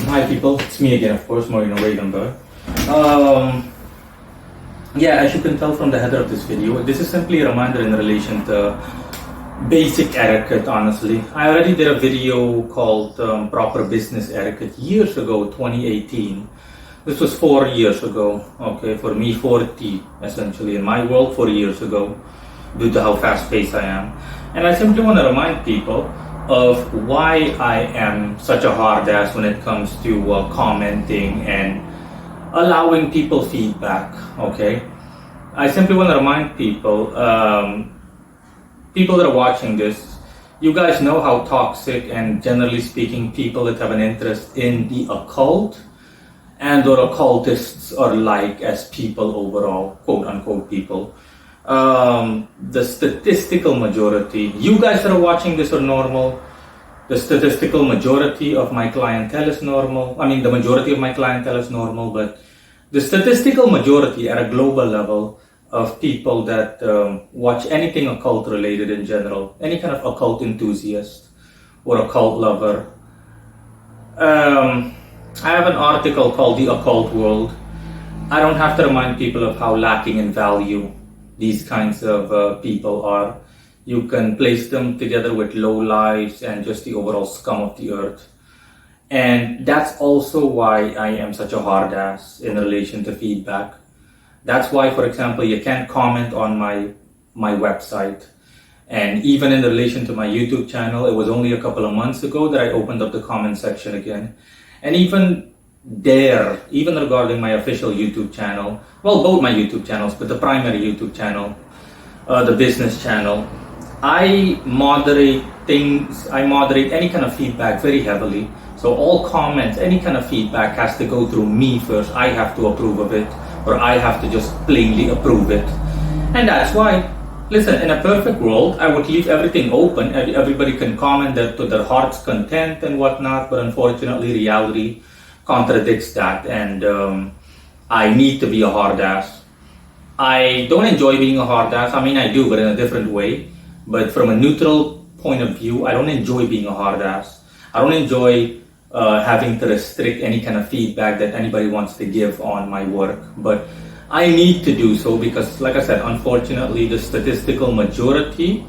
Hi people, it's me again, of course, Maureen Regenberg. Yeah, as you can tell from the header of this video, this is simply a reminder in relation to basic etiquette, honestly. I already did a video called Proper Business Etiquette years ago, 2018. This was 4 years ago, okay, for me 40 essentially, in my world 4 years ago, due to how fast-paced I am. And I simply want to remind people of why I am such a hard ass when it comes to commenting and allowing people feedback, okay? I simply want to remind people, people that are watching this, you guys know how toxic and generally speaking people that have an interest in the occult and or occultists are like as people overall, quote unquote people. The statistical majority, you guys that are watching this are normal. The statistical majority of my clientele is normal. I mean, the majority of my clientele is normal, but the statistical majority at a global level of people that watch anything occult related in general, any kind of occult enthusiast or occult lover. I have an article called The Occult World. I don't have to remind people of how lacking in value these kinds of people are. You can place them together with low lives and just the overall scum of the earth. And that's also why I am such a hard ass in relation to feedback. That's why, for example, you can't comment on my website. And even in relation to my YouTube channel, it was only a couple of months ago that I opened up the comment section again. And even there, even regarding my official YouTube channel, well, both my YouTube channels, but the primary YouTube channel, the business channel, I moderate things, I moderate any kind of feedback very heavily. So all comments, any kind of feedback has to go through me first. I have to approve of it, or I have to just plainly approve it. And that's why, listen, in a perfect world, I would leave everything open. Everybody can comment to their heart's content and whatnot, but unfortunately reality contradicts that, and I need to be a hard ass. I don't enjoy being a hard ass. I mean, I do, but in a different way. But from a neutral point of view, I don't enjoy being a hard ass. I don't enjoy having to restrict any kind of feedback that anybody wants to give on my work. But I need to do so because, like I said, unfortunately, the statistical majority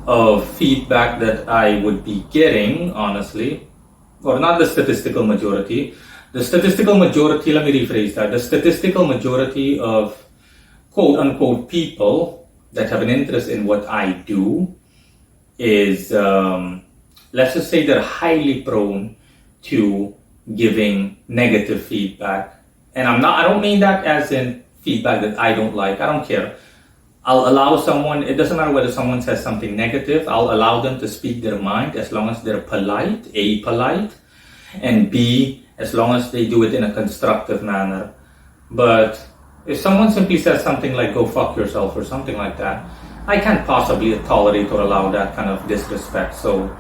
of feedback that I would be getting, honestly, or not the statistical majority, the statistical majority, let me rephrase that, the statistical majority of quote unquote people that have an interest in what I do is, let's just say they're highly prone to giving negative feedback. And I don't mean that as in feedback that I don't like. I don't care. I'll allow someone, it doesn't matter whether someone says something negative, I'll allow them to speak their mind as long as they're polite, A, polite, and B, as long as they do it in a constructive manner. But if someone simply says something like go fuck yourself or something like that, I can't possibly tolerate or allow that kind of disrespect. So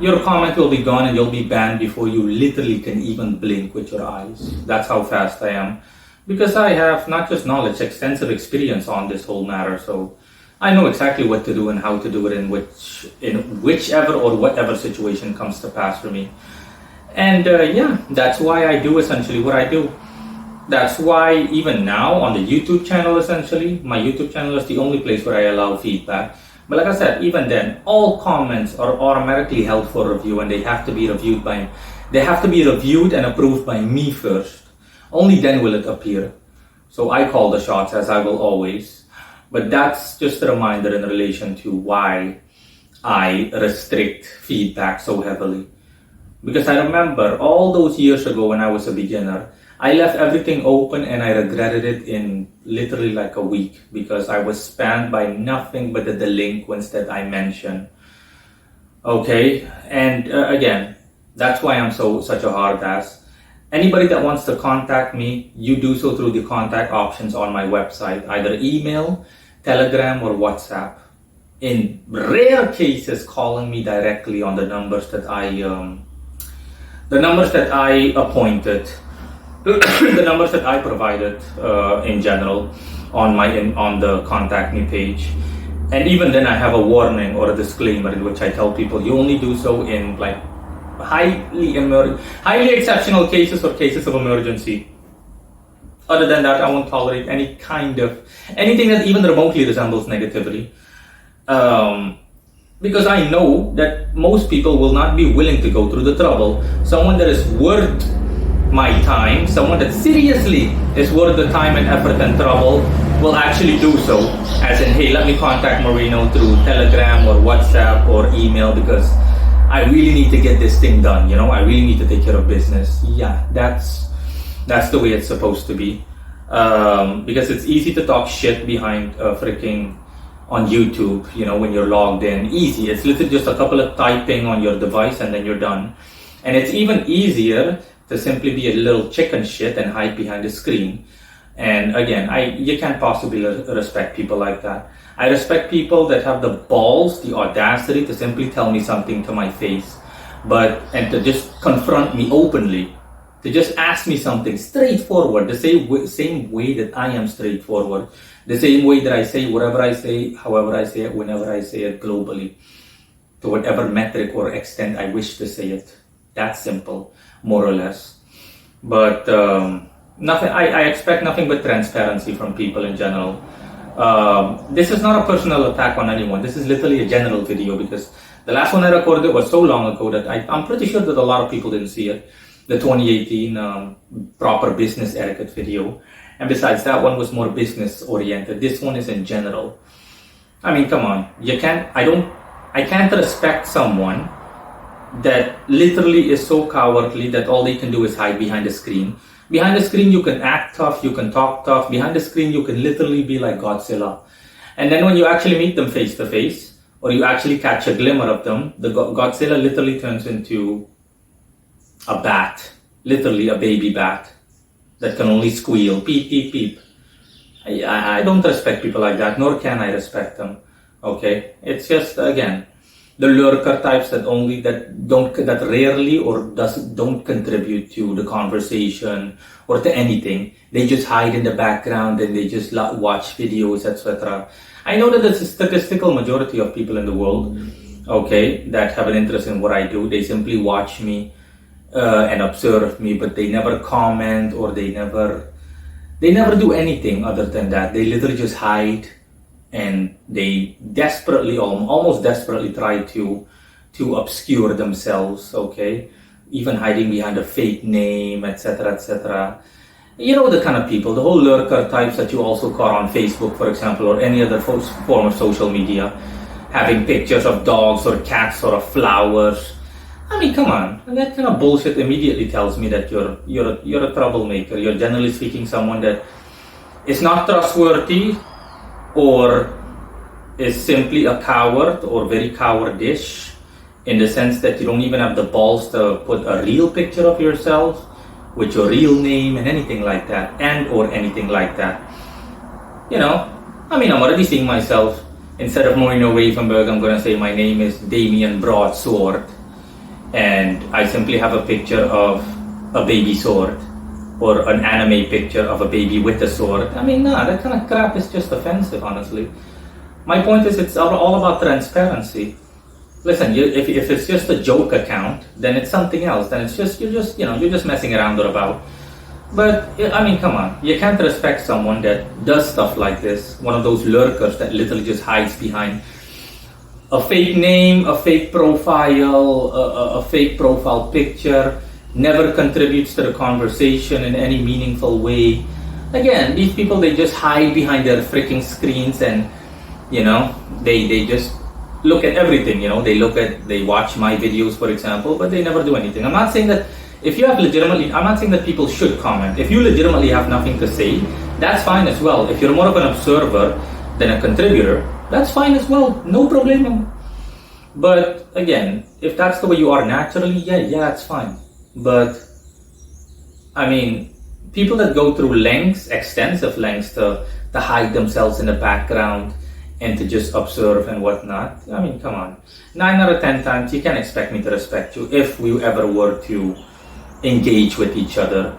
your comment will be gone and you'll be banned before you literally can even blink with your eyes. That's how fast I am. Because I have not just knowledge, extensive experience on this whole matter. So I know exactly what to do and how to do it in whichever or whatever situation comes to pass for me. And yeah, that's why I do essentially what I do. That's why even now on the YouTube channel, essentially, my YouTube channel is the only place where I allow feedback. But like I said, even then, all comments are automatically held for review and they have to be reviewed and approved by me first. Only then will it appear. So I call the shots, as I will always. But that's just a reminder in relation to why I restrict feedback so heavily. Because I remember all those years ago when I was a beginner, I left everything open and I regretted it in literally like a week because I was spammed by nothing but the delinquents that I mentioned. Okay, and again, that's why I'm such a hard ass. Anybody that wants to contact me, you do so through the contact options on my website, either email, Telegram, or WhatsApp. In rare cases, calling me directly on the numbers that I appointed. The numbers that I provided in general on the contact me page. And even then I have a warning or a disclaimer in which I tell people you only do so in like highly exceptional cases or cases of emergency. Other than that, I won't tolerate anything that even remotely resembles negativity. Because I know that most people will not be willing to go through the trouble. Someone that is worth my time, someone that seriously is worth the time and effort and trouble, will actually do so. As in, hey, let me contact Marino through Telegram or WhatsApp or email because I really need to get this thing done. I really need to take care of business. Yeah, that's the way it's supposed to be. Because it's easy to talk shit behind freaking on YouTube, when you're logged in. Easy. It's literally just a couple of typing on your device and then you're done. And it's even easier to simply be a little chicken shit and hide behind the screen. And again, you can't possibly respect people like that. I respect people that have the balls, the audacity to simply tell me something to my face, and to just confront me openly, to just ask me something straightforward, the same way that I am straightforward, the same way that I say whatever I say, however I say it, whenever I say it, globally, to whatever metric or extent I wish to say it. That's simple, more or less. But nothing. I expect nothing but transparency from people in general. This is not a personal attack on anyone. This is literally a general video because the last one I recorded was so long ago that I'm pretty sure that a lot of people didn't see it. The 2018 proper business etiquette video. And besides, that one was more business oriented. This one is in general. I mean, come on. I can't respect someone that literally is so cowardly that all they can do is hide behind a screen. Behind the screen, you can act tough, you can talk tough. Behind the screen, you can literally be like Godzilla. And then when you actually meet them face to face, or you actually catch a glimmer of them, the Godzilla literally turns into a bat, literally a baby bat that can only squeal, peep, peep, peep. I don't respect people like that, nor can I respect them. Okay, it's just, again, the lurker types that rarely or don't contribute to the conversation or to anything. They just hide in the background and they just watch videos, etc. I know that there's a statistical majority of people in the world, okay, that have an interest in what I do. They simply watch me and observe me, but they never comment or they never do anything other than that. They literally just hide. And they almost desperately try to obscure themselves, okay? Even hiding behind a fake name, etc., etc. You know the kind of people, the whole lurker types that you also caught on Facebook, for example, or any other form of social media, having pictures of dogs or cats or of flowers. I mean, come on. And that kind of bullshit immediately tells me that you're a troublemaker. You're generally speaking someone that is not trustworthy, or is simply a coward or very cowardish in the sense that you don't even have the balls to put a real picture of yourself with your real name and anything like that, or anything like that. I mean, I'm already seeing myself, instead of Marino Wavenberg, I'm going to say my name is Damien Broadsword, and I simply have a picture of a baby sword, or an anime picture of a baby with a sword. I mean, that kind of crap is just offensive, honestly. My point is, it's all about transparency. Listen, if it's just a joke account, then it's something else. Then it's just, you're just messing around or about. But, I mean, come on. You can't respect someone that does stuff like this. One of those lurkers that literally just hides behind a fake name, a fake profile, a fake profile picture, never contributes to the conversation in any meaningful way. Again, these people, they just hide behind their freaking screens and, they just look at everything, they watch my videos, for example, but they never do anything. I'm not saying that I'm not saying that people should comment. If you legitimately have nothing to say, that's fine as well. If you're more of an observer than a contributor, that's fine as well. No problem. But again, if that's the way you are naturally, yeah, it's fine. But, I mean, people that go through extensive lengths to hide themselves in the background and to just observe and whatnot, I mean, come on. 9 out of 10 times, you can't expect me to respect you if we ever were to engage with each other.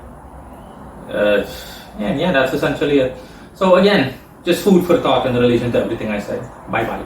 And yeah, that's essentially it. So again, just food for thought in relation to everything I said. Bye-bye.